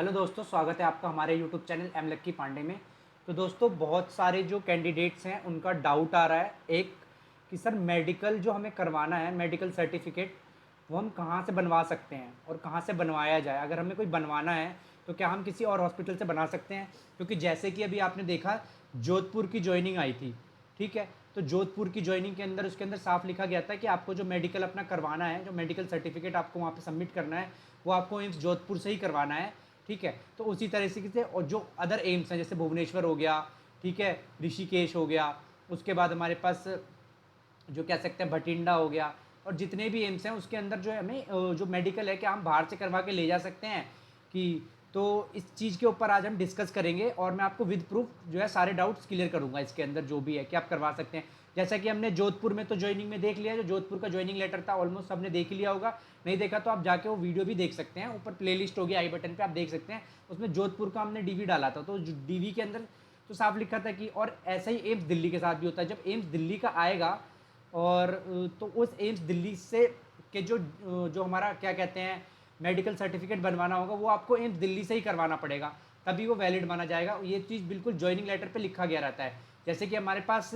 Hello दोस्तों, स्वागत है आपका हमारे यूट्यूब चैनल एम लक्की पांडे में। तो दोस्तों, बहुत सारे जो कैंडिडेट्स हैं उनका डाउट आ रहा है एक कि सर मेडिकल जो हमें करवाना है, मेडिकल सर्टिफिकेट वो हम कहाँ से बनवा सकते हैं और कहाँ से बनवाया जाए। अगर हमें कोई बनवाना है तो क्या हम किसी और हॉस्पिटल से बना सकते हैं? क्योंकि जैसे कि अभी आपने देखा, जोधपुर की ज्वाइनिंग आई थी, ठीक है। तो जोधपुर की ज्वाइनिंग के अंदर उसके अंदर साफ लिखा गया था कि आपको जो मेडिकल अपना करवाना है, जो मेडिकल सर्टिफिकेट आपको वहाँ पे सबमिट करना है, वो आपको एम्स जोधपुर से ही करवाना है, ठीक है। तो उसी तरह से और जो अदर एम्स हैं, जैसे भुवनेश्वर हो गया, ठीक है, ऋषिकेश हो गया, उसके बाद हमारे पास जो कह सकते हैं भटिंडा हो गया, और जितने भी एम्स हैं उसके अंदर जो है हमें जो मेडिकल है, क्या हम बाहर से करवा के ले जा सकते हैं कि। तो इस चीज़ के ऊपर आज हम डिस्कस करेंगे और मैं आपको विद प्रूफ जो है सारे डाउट्स क्लियर करूंगा इसके अंदर जो भी है कि आप करवा सकते हैं। जैसा कि हमने जोधपुर में तो ज्वाइनिंग में देख लिया, जो जोधपुर का ज्वाइनिंग लेटर था ऑलमोस्ट सबने देख ही लिया होगा। नहीं देखा तो आप जाके वो वीडियो भी देख सकते हैं, ऊपर प्लेलिस्ट होगी आई बटन पे, आप देख सकते हैं। उसमें जोधपुर का हमने डीवी डाला था, तो डीवी के अंदर तो साफ लिखा था कि, और ऐसा ही एम्स दिल्ली के साथ भी होता है। जब एम्स दिल्ली का आएगा और तो उस एम्स दिल्ली से के जो हमारा क्या कहते हैं मेडिकल सर्टिफिकेट बनवाना होगा, वो आपको एम्स दिल्ली से ही करवाना पड़ेगा, तभी वो वैलिड माना जाएगा। ये चीज़ बिल्कुल ज्वाइनिंग लेटर पे लिखा गया रहता है। जैसे कि हमारे पास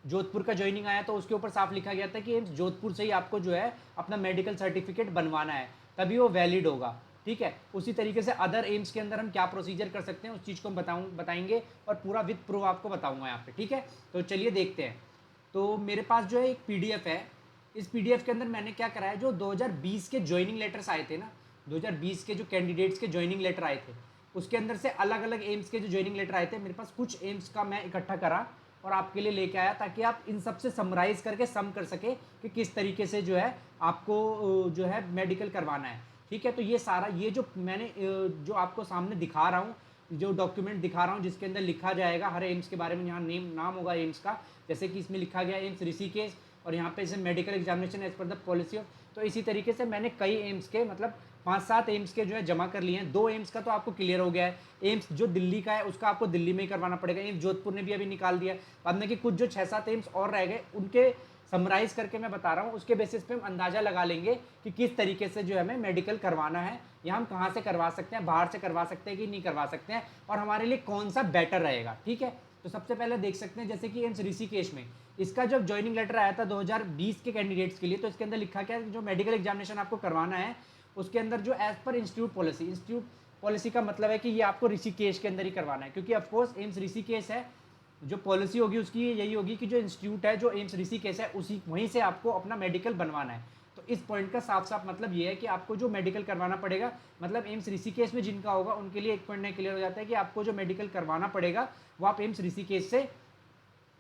जोधपुर का ज्वाइनिंग आया तो उसके ऊपर साफ लिखा गया था कि एम्स जोधपुर से ही आपको जो है अपना मेडिकल सर्टिफिकेट बनवाना है, तभी वो वैलिड होगा, ठीक है। उसी तरीके से अदर एम्स के अंदर हम क्या प्रोसीजर कर सकते हैं उस चीज़ को हम बताएंगे और पूरा विद प्रूफ आपको बताऊंगा यहाँ पे, ठीक है। तो चलिए देखते हैं। तो मेरे पास जो है एक पीडीएफ है। इस पीडीएफ के अंदर मैंने क्या करा है, जो 2020 के ज्वाइनिंग लेटर्स आए थे ना, 2020 के जो कैंडिडेट्स के ज्वाइनिंग लेटर आए थे, उसके अंदर से अलग अलग एम्स के जो ज्वाइनिंग लेटर आए थे, मेरे पास कुछ एम्स का मैं इकट्ठा करा और आपके लिए लेके आया, ताकि आप इन सब से समराइज करके सम कर सके कि किस तरीके से जो है आपको जो है मेडिकल करवाना है, ठीक है। तो ये सारा, ये जो मैंने जो आपको सामने दिखा रहा हूँ, जो डॉक्यूमेंट दिखा रहा हूँ, जिसके अंदर लिखा जाएगा हर एम्स के बारे में, यहाँ नाम होगा एम्स का। जैसे कि इसमें लिखा गया एम्स ऋषिकेश, और यहाँ पे इसे medical examination as per the policy of. तो इसी तरीके से मैंने कई एम्स के, मतलब 5-7 एम्स के जो है जमा कर लिए हैं। 2 एम्स का तो आपको क्लियर हो गया है, एम्स जो दिल्ली का है उसका आपको दिल्ली में ही करवाना पड़ेगा। एम्स जोधपुर ने भी अभी निकाल दिया। बाद में कि कुछ जो 6-7 एम्स और रह गए, उनके समराइज करके मैं बता रहा हूँ, उसके बेसिस पे हम अंदाजा लगा लेंगे कि किस तरीके से जो है हमें मेडिकल करवाना है, या हम कहाँ से करवा सकते हैं, बाहर से करवा सकते हैं कि नहीं करवा सकते हैं, और हमारे लिए कौन सा बेटर रहेगा, ठीक है। तो सबसे पहले देख सकते हैं, जैसे कि एम्स ऋषिकेश में इसका जब ज्वाइनिंग लेटर आया था 2020 के कैंडिडेट्स के लिए, तो इसके अंदर लिखा क्या है, जो मेडिकल एग्जामिनेशन आपको करवाना है उसके अंदर जो एज पर इंस्टीट्यूट पॉलिसी का मतलब है कि ये आपको ऋषिकेश के अंदर ही करवाना है, क्योंकि ऑफकोर्स एम्स ऋषिकेश है। जो पॉलिसी होगी उसकी यही होगी कि जो इंस्टीट्यूट है, जो एम्स ऋषिकेश है, उसी वहीं से आपको अपना मेडिकल बनवाना है। तो इस पॉइंट का साफ साफ मतलब ये है कि आपको जो मेडिकल करवाना पड़ेगा, मतलब एम्स ऋषिकेश में जिनका होगा उनके लिए एक पॉइंट नहीं क्लियर हो जाता है कि आपको जो मेडिकल करवाना पड़ेगा वो आप एम्स ऋषिकेश से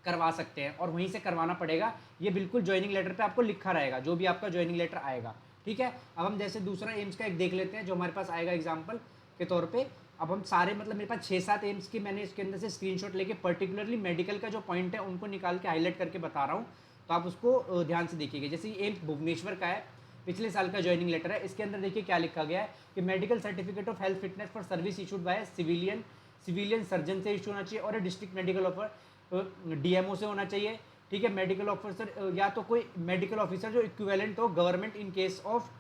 करवा सकते हैं और वहीं से करवाना पड़ेगा। ये बिल्कुल ज्वाइनिंग लेटर पे आपको लिखा रहेगा, जो भी आपका ज्वाइनिंग लेटर आएगा, ठीक है। अब हम जैसे दूसरा एम्स का एक देख लेते हैं जो हमारे पास आएगा एग्जाम्पल के तौर पे। अब हम सारे, मतलब मेरे पास 6-7 एम्स की मैंने इसके अंदर से स्क्रीनशॉट लेके पर्टिकुलरली मेडिकल का जो पॉइंट है उनको निकाल के हाईलाइट करके बता रहा हूँ, तो आप उसको ध्यान से देखिएगा। जैसे एम्स भुवनेश्वर का है, पिछले साल का ज्वाइनिंग लेटर है। इसके अंदर देखिए क्या लिखा गया है कि medical certificate of health fitness for service issued by civilian surgeon से इशू होना चाहिए, और डिस्ट्रिक्ट मेडिकल ऑफर डीएमओ से होना चाहिए, ठीक है। मेडिकल ऑफिसर या तो कोई मेडिकल ऑफिसर जो इक्विवेलेंट हो गवर्नमेंट इन केस ऑफ,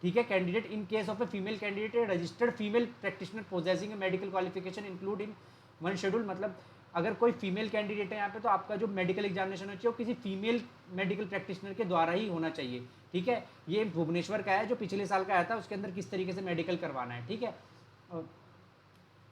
ठीक है, candidate in case of a female candidate registered female practitioner possessing A medical qualification include in one schedule. मतलब अगर कोई फीमेल कैंडिडेट है यहाँ पे, तो आपका जो मेडिकल एग्जामिनेशन होना चाहिए वो किसी फीमेल मेडिकल प्रैक्टिशनर के द्वारा ही होना चाहिए, ठीक है। ये भुवनेश्वर का है जो पिछले साल का आया था, उसके अंदर किस तरीके से मेडिकल करवाना है, ठीक है।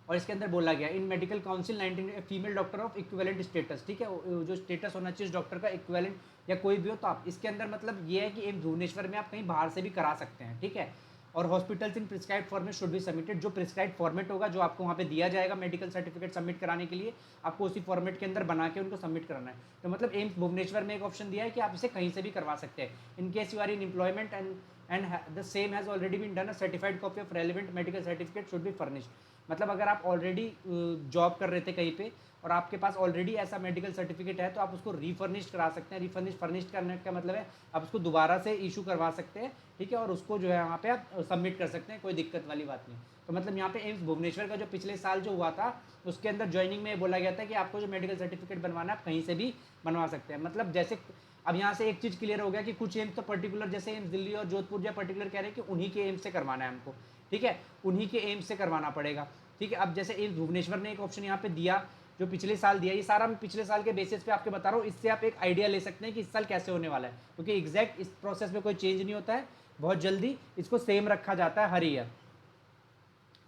और इसके अंदर बोला गया इन medical council 19 female doctor of equivalent status, ठीक है, जो स्टेटस होना चाहिए उस डॉक्टर का इक्विवेलेंट या कोई भी हो। तो आप इसके अंदर मतलब ये है कि एक भुवनेश्वर में आप कहीं बाहर से भी करा सकते हैं, ठीक है। और hospitals in prescribe format should be submitted, जो प्रिस्क्राइब फॉर्मेट होगा जो आपको वहाँ पे दिया जाएगा मेडिकल सर्टिफिकेट सबमिट कराने के लिए, आपको उसी फॉर्मेट के अंदर बना के उनको सबमिट कराना है। तो मतलब एम्स भुवनेश्वर में एक ऑप्शन दिया है कि आप इसे कहीं से भी करवा सकते हैं। In case you are in employment and the same has already been done, a certified copy of relevant medical certificate should be furnished. मतलब अगर आप ऑलरेडी जॉब कर रहे थे कहीं पे और आपके पास ऑलरेडी ऐसा मेडिकल सर्टिफिकेट है, तो आप उसको रिफर्निश्ड करा सकते हैं। फर्निश्ड करने का मतलब है आप उसको दोबारा से इशू करवा सकते हैं, ठीक है, और उसको जो है वहाँ पे आप सबमिट कर सकते हैं, कोई दिक्कत वाली बात नहीं। तो मतलब यहाँ पे एम्स भुवनेश्वर का जो पिछले साल जो हुआ था, उसके अंदर ज्वाइनिंग में बोला गया था कि आपको जो मेडिकल सर्टिफिकेट बनवाना है आप कहीं से भी बनवा सकते हैं। मतलब जैसे अब यहाँ से एक चीज़ क्लियर हो गया कि कुछ एम्स तो पर्टिकुलर, जैसे एम्स दिल्ली और जोधपुर जो पर्टिकुलर कह रहे हैं कि उन्हीं के एम्स से करवाना है हमको, ठीक है, उन्हीं के एम्स से करवाना पड़ेगा। ठीक है, अब जैसे एम्स भुवनेश्वर ने एक ऑप्शन यहाँ पे दिया, जो पिछले साल दिया, ये सारा मैं पिछले साल के बेसिस पे आपके बता रहा हूँ, इससे आप एक आइडिया ले सकते हैं कि इस साल कैसे होने वाला है, क्योंकि एग्जैक्ट इस प्रोसेस में कोई चेंज नहीं होता है, बहुत जल्दी इसको सेम रखा जाता है हर ईयर,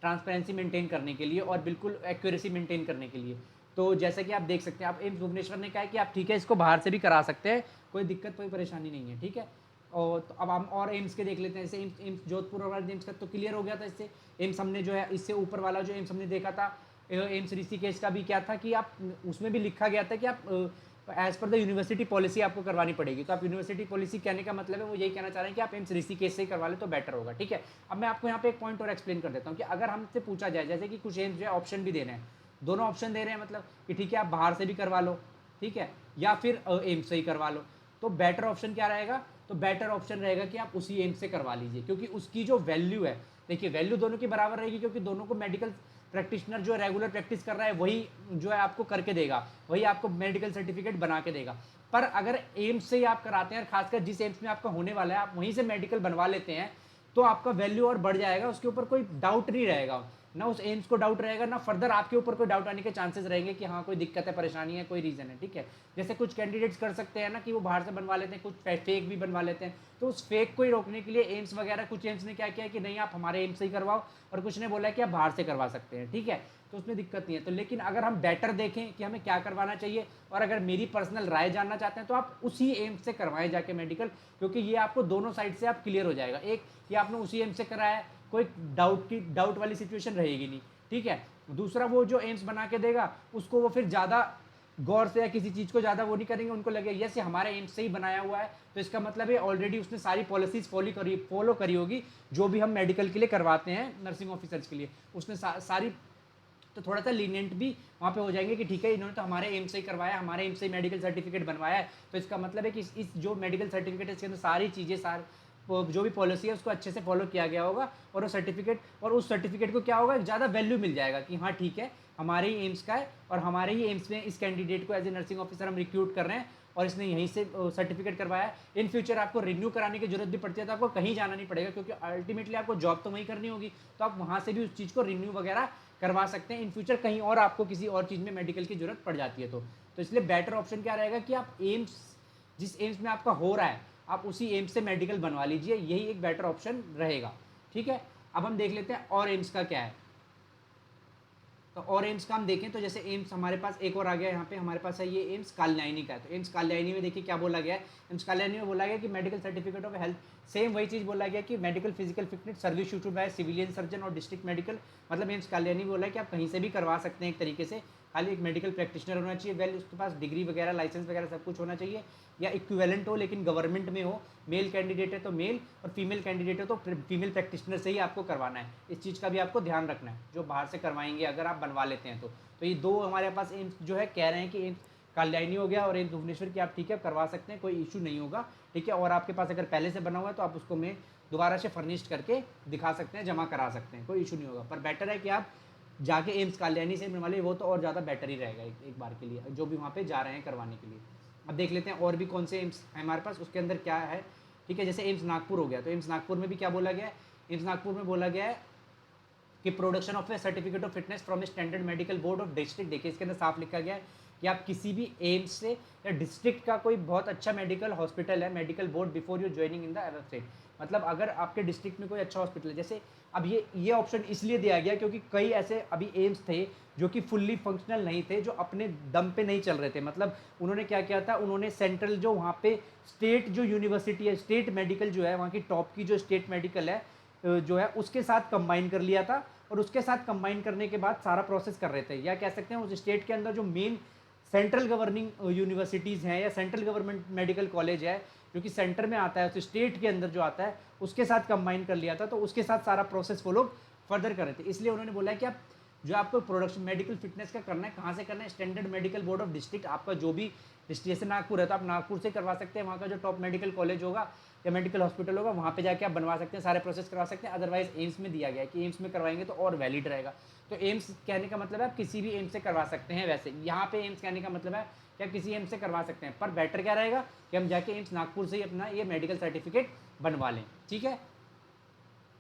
ट्रांसपेरेंसी मेंटेन करने के लिए और बिल्कुल एक्यूरेसी मेंटेन करने के लिए। तो जैसे कि आप देख सकते हैं, आप एम्स भुवनेश्वर ने कहा है कि आप ठीक है इसको बाहर से भी करा सकते हैं, कोई दिक्कत कोई परेशानी नहीं है। ठीक है, और तो अब हम और एम्स के देख लेते हैं। जैसे एम्स एम्स जोधपुर वाला एम्स का तो क्लियर हो गया था इससे। एम्स हमने जो है इससे ऊपर वाला जो एम्स हमने देखा था, एम्स ऋषिकेश का भी क्या था कि आप उसमें भी लिखा गया था कि आप as per the university policy आपको करवानी पड़ेगी। तो आप यूनिवर्सिटी पॉलिसी कहने का मतलब है वो यही कहना चाह रहे हैं कि आप एम्स ऋषिकेश से ही करवा लें तो बेटर होगा। ठीक है, अब मैं आपको यहाँ पे एक पॉइंट और एक्सप्लेन कर देता हूँ कि अगर हमसे पूछा जाए, जैसे कि कुछ एम्स जो है ऑप्शन भी दे रहे हैं, दोनों ऑप्शन दे रहे हैं, मतलब कि ठीक है आप बाहर से भी करवा लो, ठीक है, या फिर एम्स से ही करवा लो, तो बेटर ऑप्शन क्या रहेगा? तो बेटर ऑप्शन रहेगा कि आप उसी एम्स से करवा लीजिए, क्योंकि उसकी जो वैल्यू है, देखिए वैल्यू दोनों की बराबर रहेगी, क्योंकि दोनों को मेडिकल प्रैक्टिशनर जो रेगुलर प्रैक्टिस कर रहा है वही जो है आपको करके देगा, वही आपको मेडिकल सर्टिफिकेट बना के देगा। पर अगर एम्स से ही आप कराते हैं, खासकर जिस एम्स में आपका होने वाला है, आप वहीं से मेडिकल बनवा लेते हैं, तो आपका वैल्यू और बढ़ जाएगा, उसके ऊपर कोई डाउट नहीं रहेगा, ना उस एम्स को डाउट रहेगा, ना फर्दर आपके ऊपर कोई डाउट आने के चांसेस रहेंगे कि हाँ कोई दिक्कत है, परेशानी है, कोई रीज़न है। ठीक है, जैसे कुछ कैंडिडेट्स कर सकते हैं ना कि वो बाहर से बनवा लेते हैं, कुछ फेक भी बनवा लेते हैं, तो उस फेक को ही रोकने के लिए एम्स वगैरह, कुछ एम्स ने क्या किया है कि नहीं आप हमारे एम्स से ही करवाओ, और कुछ ने बोला है कि आप बाहर से करवा सकते हैं। ठीक है, तो उसमें दिक्कत नहीं है। तो लेकिन अगर हम बेटर देखें कि हमें क्या करवाना चाहिए, और अगर मेरी पर्सनल राय जानना चाहते हैं, तो आप उसी एम्स से करवाएं जाके मेडिकल, क्योंकि ये आपको दोनों साइड से आप क्लियर हो जाएगा। एक कि आपने उसी एम्स से कराया, कोई डाउट वाली सिचुएशन रहेगी नहीं। ठीक है, दूसरा वो जो एम्स बना के देगा उसको वो फिर ज़्यादा गौर से या किसी चीज़ को ज़्यादा वो नहीं करेंगे, उनको लगेगा यस ये हमारे एम्स से ही बनाया हुआ है, तो इसका मतलब है ऑलरेडी उसने सारी पॉलिसीज़ फॉलो करी होगी, जो भी हम मेडिकल के लिए करवाते हैं नर्सिंग ऑफिसर्स के लिए, उसने सारी, तो थोड़ा सा लीनियंट भी वहाँ पे हो जाएंगे कि ठीक है इन्होंने तो हमारे एम्स से ही करवाया, हमारे एम्स से ही मेडिकल सर्टिफिकेट बनवाया है, तो इसका मतलब है कि इस जो मेडिकल सर्टिफिकेट है इसके अंदर सारी चीज़ें, जो भी पॉलिसी है उसको अच्छे से फॉलो किया गया होगा, और वो सर्टिफिकेट, और उस सर्टिफिकेट को क्या होगा, ज़्यादा वैल्यू मिल जाएगा कि हाँ ठीक है हमारे ही एम्स का है, और हमारे ही एम्स में इस कैंडिडेट को एज ए नर्सिंग ऑफिसर हम रिक्रूट कर रहे हैं, और इसने यहीं से सर्टिफिकेट करवाया है। इन फ्यूचर आपको रिन्यू कराने की जरूरत भी पड़ती है, तो आपको कहीं जाना नहीं पड़ेगा, क्योंकि अल्टीमेटली आपको जॉब तो वहीं करनी होगी, तो आप वहाँ से भी उस चीज़ को रिन्यू वगैरह करवा सकते हैं। इन फ्यूचर कहीं और आपको किसी और चीज़ में मेडिकल की जरूरत पड़ जाती है, तो इसलिए बेटर ऑप्शन क्या रहेगा कि आप एम्स, जिस एम्स में आपका हो रहा है, आप उसी एम्स से मेडिकल बनवा लीजिए, यही एक बेटर ऑप्शन रहेगा। ठीक है, अब हम देख लेते हैं और एम्स का क्या है। तो और एम्स का हम देखें तो जैसे एम्स हमारे पास एक और आ गया, यहाँ पे हमारे पास है ये एम्स काल्यायनी का है। तो एम्स काल्यायनी में देखिए क्या बोला गया है, एम्स काल्यायनी में बोला गया कि medical certificate of health, same वही चीज़ बोला गया कि medical physical fitness service issued by civilian surgeon और डिस्ट्रिक्ट मेडिकल, मतलब एम्स काल्यायनी बोला है कि आप कहीं से भी करवा सकते हैं एक तरीके से, खाली एक मेडिकल प्रैक्टिशनर होना चाहिए, वेल उसके पास डिग्री वगैरह लाइसेंस वगैरह सब कुछ होना चाहिए, या इक्विवेलेंट हो लेकिन गवर्नमेंट में हो, मेल कैंडिडेट है तो मेल, और फीमेल कैंडिडेट है तो फीमेल प्रैक्टिशनर से ही आपको करवाना है। इस चीज़ का भी आपको ध्यान रखना है, जो बाहर से करवाएंगे अगर आप बनवा लेते हैं तो ये दो हमारे पास एम्स जो है कह रहे हैं कि एम्स काल्यायनी हो गया और एम्स भुवनेश्वर की, आप ठीक है करवा सकते हैं, कोई इशू नहीं होगा। ठीक है, और आपके पास अगर पहले से बना हुआ है तो आप उसको में दोबारा से फर्निश्ड करके दिखा सकते हैं, जमा करा सकते हैं, कोई इशू नहीं होगा। पर बेटर है कि आप जाके एम्स काल्यायनी से बनवा लिए, वो तो और ज़्यादा बेटर ही रहेगा एक बार के लिए, जो भी वहाँ पे जा रहे हैं करवाने के लिए। अब देख लेते हैं और भी कौन से एम्स हैं हमारे पास, उसके अंदर क्या है। ठीक है, जैसे एम्स नागपुर हो गया, तो एम्स नागपुर में भी क्या बोला गया है, एम्स नागपुर में बोला गया है कि production of A certificate of fitness from a standard medical board of district. देखिए इसके अंदर साफ लिखा गया है कि आप किसी भी एम्स से या डिस्ट्रिक्ट का कोई बहुत अच्छा मेडिकल हॉस्पिटल है, medical board before you joining in the above state, मतलब अगर आपके डिस्ट्रिक्ट में कोई अच्छा हॉस्पिटल है, जैसे अब ये ऑप्शन इसलिए दिया गया क्योंकि कई ऐसे अभी एम्स थे जो कि फुल्ली फंक्शनल नहीं थे, जो अपने दम पे नहीं चल रहे थे, मतलब उन्होंने क्या किया था, उन्होंने सेंट्रल जो वहाँ पे स्टेट जो यूनिवर्सिटी है, स्टेट मेडिकल जो है वहाँ की टॉप की जो स्टेट मेडिकल है जो है उसके साथ कंबाइन कर लिया था, और उसके साथ कंबाइन करने के बाद सारा प्रोसेस कर रहे थे, या कह सकते हैं उस स्टेट के अंदर जो मेन सेंट्रल गवर्निंग यूनिवर्सिटीज़ हैं या सेंट्रल गवर्नमेंट मेडिकल कॉलेज है जो कि सेंटर में आता है, उस स्टेट के अंदर जो आता है उसके साथ कंबाइन कर लिया था, तो उसके साथ सारा प्रोसेस वो लोग फर्दर कर रहे थे। इसलिए उन्होंने बोला है कि आप जो आपको प्रोडक्शन मेडिकल फिटनेस का करना है, कहाँ से करना है, standard medical board of district, आपका जो भी डिस्ट्रिक्ट, जैसे नागपुर है तो आप नागपुर से करवा सकते हैं, वहाँ का जो टॉप मेडिकल कॉलेज होगा या मेडिकल हॉस्पिटल होगा वहाँ पे जाके आप बनवा सकते हैं, सारे प्रोसेस करवा सकते हैं। अदरवाइज एम्स में दिया गया है कि एम्स में करवाएंगे तो और वैलिड रहेगा। तो एम्स कहने का मतलब है आप किसी भी एम्स से करवा सकते हैं, वैसे यहाँ पे एम्स कहने का मतलब है कि आप किसी एम्स से करवा सकते हैं, पर बेटर क्या रहेगा कि हम जाके एम्स नागपुर से ही अपना ये मेडिकल सर्टिफिकेट बनवा लें। ठीक है,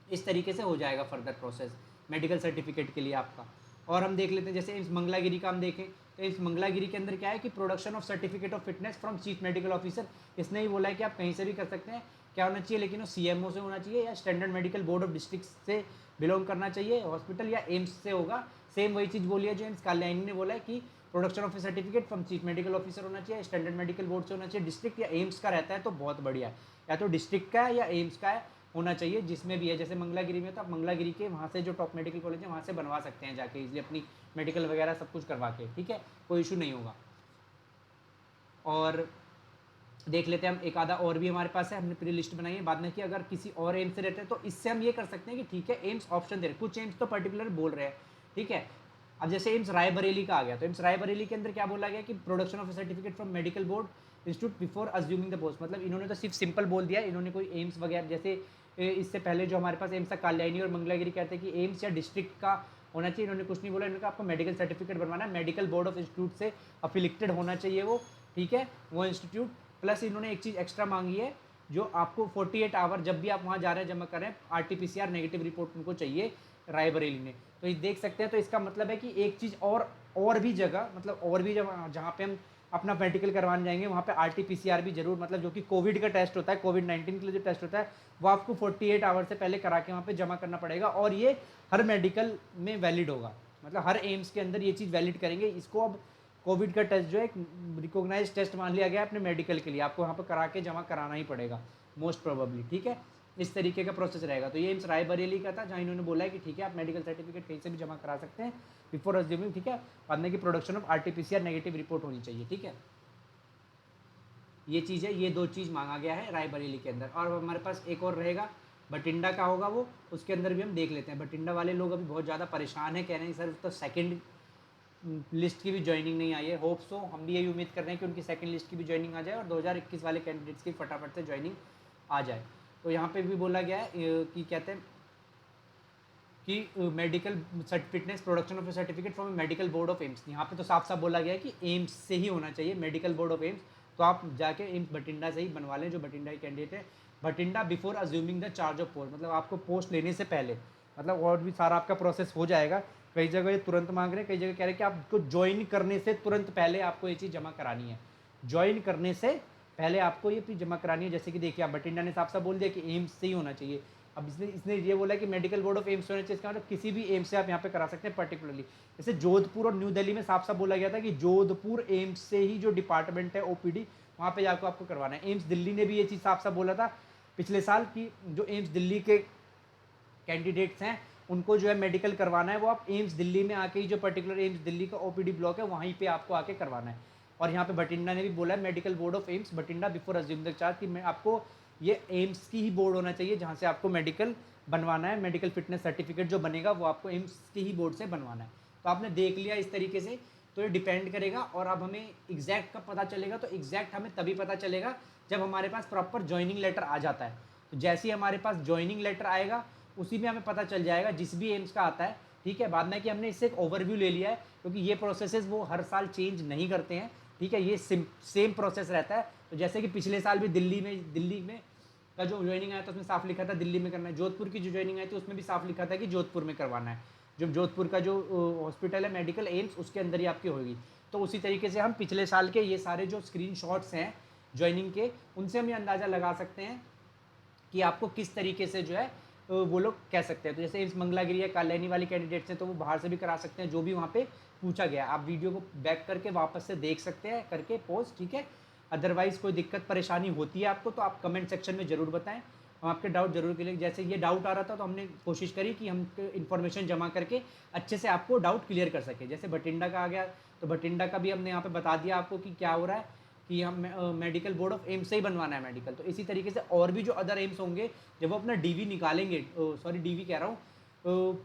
इस तरीके से हो जाएगा फर्दर प्रोसेस मेडिकल सर्टिफिकेट के लिए आपका। और हम देख लेते हैं जैसे एम्स मंगलागिरी का हम देखें तो एम्स मंगलागिरी के अंदर क्या है कि production of certificate of fitness from chief medical officer. इसने ही बोला है कि आप कहीं से भी कर सकते हैं, क्या होना चाहिए, लेकिन वो सीएमओ से होना चाहिए या standard medical board of district से बिलोंग करना चाहिए हॉस्पिटल, या एम्स से होगा। सेम वही चीज़ बोली है जो एम्स काल्यानी ने बोला है कि production of certificate from chief medical officer होना चाहिए, स्टैंडर्ड मेडिकल बोर्ड से होना चाहिए। डिस्ट्रिक्ट या एम्स का रहता है तो बहुत बढ़िया है, या तो डिस्ट्रिक्ट का है या एम्स का है होना चाहिए, जिसमें भी है। जैसे मंगलागिरी में तो आप मंगलागिरी के वहाँ से जो टॉप मेडिकल कॉलेज है वहाँ से बनवा सकते हैं जाके इजली अपनी मेडिकल वगैरह सब कुछ करवा के, ठीक है, कोई इशू नहीं होगा। और देख लेते हैं हम एक आधा और भी हमारे पास है, हमने पूरी लिस्ट बनाई है बाद में कि अगर किसी और एम्स से रहते हैं तो इससे हम ये कर सकते हैं कि ठीक है एम्स ऑप्शन दे रहे हैं, कुछ एम्स तो पर्टिकुलर बोल रहे हैं, ठीक है। अब जैसे एम्स रायबरेली का आ गया तो एम्स रायबरेली के अंदर क्या बोला गया कि production of certificate from medical board institute before assuming the post. मतलब इन्होंने तो सिर्फ सिंपल बोल दिया, इन्होंने कोई एम्स वगैरह जैसे इससे पहले जो हमारे पास एम्स था काल्यानी और मंगलागिरी कहते हैं कि एम्स या डिस्ट्रिक्ट का होना चाहिए, इन्होंने कुछ नहीं बोला, इन्होंने कहा आपको मेडिकल सर्टिफिकेट बनवाना है, मेडिकल बोर्ड ऑफ इंस्टीट्यूट से अफिलिएटेड होना चाहिए वो, ठीक है, वो इंस्टीट्यूट। प्लस इन्होंने एक चीज़ एक्स्ट्रा मांगी है, जो आपको 48 आवर जब भी आप वहाँ जा रहे हैं जमा कर रहे हैं आरटीपीसीआर नेगेटिव रिपोर्ट उनको चाहिए रायबरेली में। तो ये देख सकते हैं, तो इसका मतलब है कि एक चीज़ और भी जगह, मतलब और भी जगह जहाँ पे हम अपना मेडिकल करवाने जाएंगे वहाँ पे आरटीपीसीआर भी जरूर, मतलब जो कि कोविड का टेस्ट होता है, कोविड-19 के लिए जो टेस्ट होता है वो आपको 48 आवर से पहले करा के वहाँ पे जमा करना पड़ेगा, और ये हर मेडिकल में वैलिड होगा, मतलब हर एम्स के अंदर ये चीज़ वैलिड करेंगे। इसको अब कोविड का टेस्ट जो है एक रिकॉग्नाइज टेस्ट मान लिया गया अपने मेडिकल के लिए, आपको वहाँ पर करा के जमा कराना ही पड़ेगा मोस्ट प्रोबेबली, ठीक है, इस तरीके का प्रोसेस रहेगा। तो ये एम्स रायबरेली का था जहाँ इन्होंने बोला है कि ठीक है आप मेडिकल सर्टिफिकेट कहीं से भी जमा करा सकते हैं बिफोर अज्यूमिंग, ठीक है, बाद में की production of RTPCR negative report होनी चाहिए, ठीक है। ये चीज़ है, ये दो चीज़ मांगा गया है रायबरेली के अंदर। और हमारे पास एक और रहेगा बठिंडा का होगा वो, उसके अंदर भी हम देख लेते हैं। बठिंडा वाले लोग अभी बहुत ज़्यादा परेशान है, कह रहे हैं सर तो सेकंड लिस्ट की भी ज्वाइनिंग नहीं आई है। होप सो, हम भी यही उम्मीद कर रहे हैं कि उनकी सेकंड लिस्ट की भी ज्वाइनिंग आ जाए और 2021 वाले कैंडिडेट्स की फटाफट से ज्वाइनिंग आ जाए। तो यहाँ पे भी बोला गया है कि कहते हैं कि medical fitness production of certificate from medical board of AIIMS, यहाँ पे तो साफ साफ बोला गया है कि एम्स से ही होना चाहिए, मेडिकल बोर्ड ऑफ एम्स। तो आप जाके एम्स बठिंडा से ही बनवा लें, जो बठिंडा की कैंडिडेट है। Bathinda before assuming the charge of post, मतलब आपको पोस्ट लेने से पहले, मतलब और भी सारा आपका प्रोसेस हो जाएगा। कई जगह ये तुरंत मांग रहे हैं, कई जगह कह रहे हैं कि आपको ज्वाइन करने से तुरंत पहले आपको ये चीज़ जमा करानी है, ज्वाइन करने से पहले आपको ये चीज़ जमा करानी है। जैसे कि देखिए आप बठिंडा ने साफ साफ बोल दिया कि एम्स से ही होना चाहिए। अब इसने ये बोला कि मेडिकल बोर्ड ऑफ एम्स होना चाहिए, इसका मतलब किसी भी एम्स से आप यहाँ पे करा सकते हैं पर्टिकुलरली। जैसे जोधपुर और न्यू दिल्ली में साफ साफ बोला गया था कि जोधपुर एम्स से ही जो डिपार्टमेंट है ओपीडी वहाँ पे जाकर आपको करवाना है। एम्स दिल्ली ने भी ये चीज़ साफ साफ बोला था पिछले साल कि जो एम्स दिल्ली के कैंडिडेट्स हैं उनको जो है मेडिकल करवाना है वो आप एम्स दिल्ली में आके ही, जो पर्टिकुलर एम्स दिल्ली का ओपीडी ब्लॉक है वहीं पे आपको आके करवाना है। और यहाँ पे बठिंडा ने भी बोला है medical board of AIIMS Bathinda before assume the charge, कि मैं आपको ये एम्स की ही बोर्ड होना चाहिए जहाँ से आपको मेडिकल बनवाना है, मेडिकल फिटनेस सर्टिफिकेट जो बनेगा वो आपको एम्स के ही बोर्ड से बनवाना है। तो आपने देख लिया इस तरीके से, तो ये डिपेंड करेगा। और अब हमें एग्जैक्ट कब पता चलेगा, तो एग्जैक्ट हमें तभी पता चलेगा जब हमारे पास प्रॉपर ज्वाइनिंग लेटर आ जाता है। तो जैसे ही हमारे पास ज्वाइनिंग लेटर आएगा उसी में हमें पता चल जाएगा, जिस भी एम्स का आता है, ठीक है। बाद में कि हमने इससे एक ओवरव्यू ले लिया है, क्योंकि ये प्रोसेसेस वो हर साल चेंज नहीं करते हैं, ठीक है, ये सेम प्रोसेस रहता है। तो जैसे कि पिछले साल भी दिल्ली में का जो ज्वाइनिंग आया था उसमें साफ लिखा था दिल्ली में करना है, जोधपुर की जो ज्वाइनिंग आई थी उसमें भी साफ लिखा था कि जोधपुर में करवाना है, जो जोधपुर का जो हॉस्पिटल है मेडिकल एम्स उसके अंदर ही आपकी होगी। तो उसी तरीके से हम पिछले साल के ये सारे जो स्क्रीनशॉट्स हैं ज्वाइनिंग के, उनसे हम ये अंदाज़ा लगा सकते हैं कि आपको किस तरीके से जो है वो लोग कह सकते हैं। तो जैसे एम्स मंगलागिरी या काल्यानी वाली कैंडिडेट्स हैं तो वो बाहर से भी करा सकते हैं, जो भी वहाँ पे पूछा गया। आप वीडियो को बैक करके वापस से देख सकते हैं करके पोस्ट, ठीक है। अदरवाइज़ कोई दिक्कत परेशानी होती है आपको तो आप कमेंट सेक्शन में ज़रूर बताएं, हम आपके डाउट जरूर क्लियर। जैसे ये डाउट आ रहा था तो हमने कोशिश करी कि हम इन्फॉर्मेशन जमा करके अच्छे से आपको डाउट क्लियर कर सके। जैसे बठिंडा का आ गया तो बठिंडा का भी हमने यहाँ पे बता दिया आपको कि क्या हो रहा है, कि हम मेडिकल बोर्ड ऑफ एम्स से ही बनवाना है मेडिकल। तो इसी तरीके से और भी जो अदर एम्स होंगे जब वो अपना डीवी निकालेंगे, सॉरी डीवी कह रहा हूँ,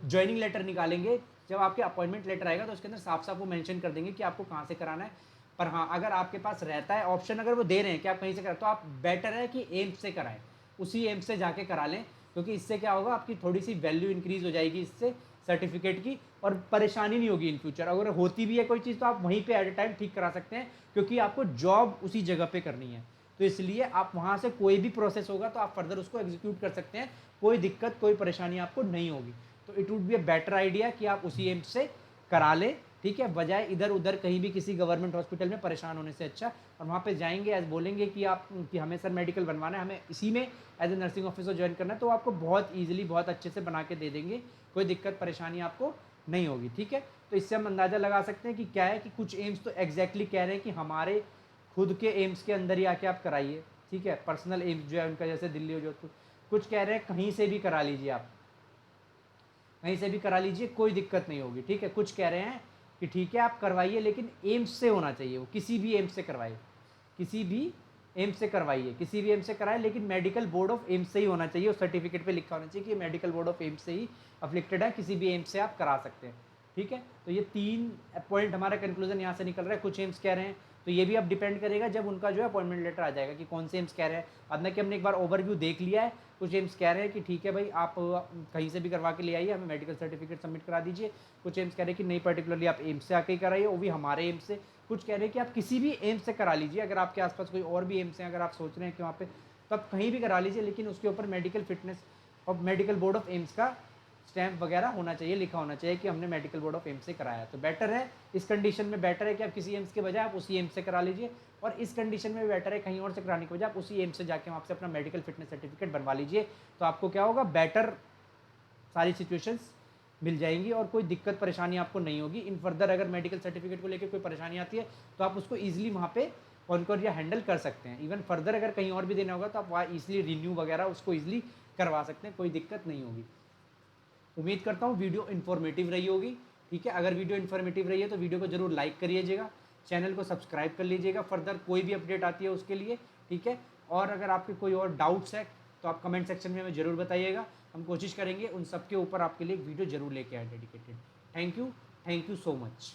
ज्वाइनिंग लेटर निकालेंगे, जब आपके अपॉइंटमेंट लेटर आएगा तो उसके अंदर साफ साफ वो मेंशन कर देंगे कि आपको कहाँ से कराना है। पर हाँ, अगर आपके पास रहता है ऑप्शन, अगर वो दे रहे हैं कि आप कहीं से कराएं, तो आप बेटर है कि एम्स से कराएं, उसी एम्स से जाके करा लें, क्योंकि इससे क्या होगा आपकी थोड़ी सी वैल्यू इंक्रीज़ हो जाएगी इससे सर्टिफिकेट की, और परेशानी नहीं होगी इन फ्यूचर। अगर होती भी है कोई चीज़ तो आप वहीं पे एट ए टाइम ठीक करा सकते हैं, क्योंकि आपको जॉब उसी जगह पे करनी है। तो इसलिए आप वहाँ से कोई भी प्रोसेस होगा तो आप फर्दर उसको एग्जीक्यूट कर सकते हैं, कोई दिक्कत कोई परेशानी आपको नहीं होगी। तो it would be a better idea कि आप उसी एम्स से करा लें, ठीक है, बजाय इधर उधर कहीं भी किसी गवर्नमेंट हॉस्पिटल में परेशान होने से अच्छा। और वहाँ पे जाएंगे एज बोलेंगे कि आप कि हमें सर मेडिकल बनवाना है, हमें इसी में as a nursing officer join करना है, तो आपको बहुत ईजिली बहुत अच्छे से बना के दे देंगे, कोई दिक्कत परेशानी आपको नहीं होगी, ठीक है। तो इससे हम अंदाज़ा लगा सकते हैं कि क्या है कि कुछ एम्स तो एग्जैक्टली कह रहे हैं कि हमारे खुद के एम्स के अंदर ही आके आप कराइए, ठीक है, पर्सनल एम्स जो है उनका, जैसे दिल्ली हो जोधपुर। कुछ कह रहे हैं कहीं से भी करा लीजिए, आप कहीं से भी करा लीजिए, कोई दिक्कत नहीं होगी, ठीक है। कुछ कह रहे हैं कि ठीक है आप करवाइए लेकिन एम्स से होना चाहिए, वो किसी भी एम्स से करवाइए, किसी भी एम्स से करवाइए, किसी भी एम्स से कराए, लेकिन मेडिकल बोर्ड ऑफ एम्स से ही होना चाहिए, उस सर्टिफिकेट पे लिखा होना चाहिए कि मेडिकल बोर्ड ऑफ एम्स से ही अफ्लिक्टेड है, किसी भी एम्स से आप करा सकते हैं, ठीक है। तो ये 3 पॉइंट हमारा कंक्लूजन यहाँ से निकल रहा है। कुछ एम्स कह रहे हैं तो ये भी अब डिपेंड करेगा जब उनका जो है अपॉइंटमेंट लेटर आ जाएगा कि कौन से एम्स कह रहे हैं। अब ना कि हमने एक बार ओवरव्यू देख लिया है, कुछ एम्स कह रहे हैं कि ठीक है भाई आप कहीं से भी करवा के ले आइए, हमें मेडिकल सर्टिफिकेट सबमिट करा दीजिए। कुछ एम्स कह रहे हैं कि नहीं पर्टिकुलरली आप एम्स से आके ही कराइए, वो भी हमारे एम्स से। कुछ कह रहे हैं कि आप किसी भी एम्स से करा लीजिए, अगर आपके आसपास कोई और भी एम्स हैं, अगर आप सोच रहे हैं कि वहाँ पे, तो आप कहीं भी करा लीजिए, लेकिन उसके ऊपर मेडिकल फिटनेस और मेडिकल बोर्ड ऑफ एम्स का स्टैम्प वगैरह होना चाहिए, लिखा होना चाहिए कि हमने मेडिकल बोर्ड ऑफ एम्स से कराया। तो बेटर है इस कंडीशन में, बेटर है कि आप किसी एम्स के बजाय आप उसी एम्स से करा लीजिए, और इस कंडीशन में बेटर है कहीं और से कराने के बजाय आप उसी एम्स से जाके वहाँ से अपना मेडिकल फिटनेस सर्टिफिकेट बनवा लीजिए। तो आपको क्या होगा, बेटर सारी सिचुएशंस मिल जाएंगी और कोई दिक्कत परेशानी आपको नहीं होगी। इन फर्दर अगर मेडिकल सर्टिफिकेट को लेकर कोई परेशानी आती है तो आप उसको ईजिली वहाँ पे कॉन्कर या हैंडल कर सकते हैं। इवन फर्दर अगर कहीं और भी देना होगा तो आप वहाँ ईजिली रिन्यू वगैरह उसको ईजिली करवा सकते हैं, कोई दिक्कत नहीं होगी। उम्मीद करता हूँ वीडियो इन्फॉर्मेटिव रही होगी, ठीक है। अगर वीडियो इन्फॉर्मेटिव रही है तो वीडियो को जरूर लाइक करिएगा, चैनल को सब्सक्राइब कर लीजिएगा फर्दर कोई भी अपडेट आती है उसके लिए, ठीक है। और अगर आपके कोई और डाउट्स है तो आप कमेंट सेक्शन में हमें ज़रूर बताइएगा, हम कोशिश करेंगे उन सब के ऊपर आपके लिए एक वीडियो जरूर लेके आए dedicated. Thank you so much.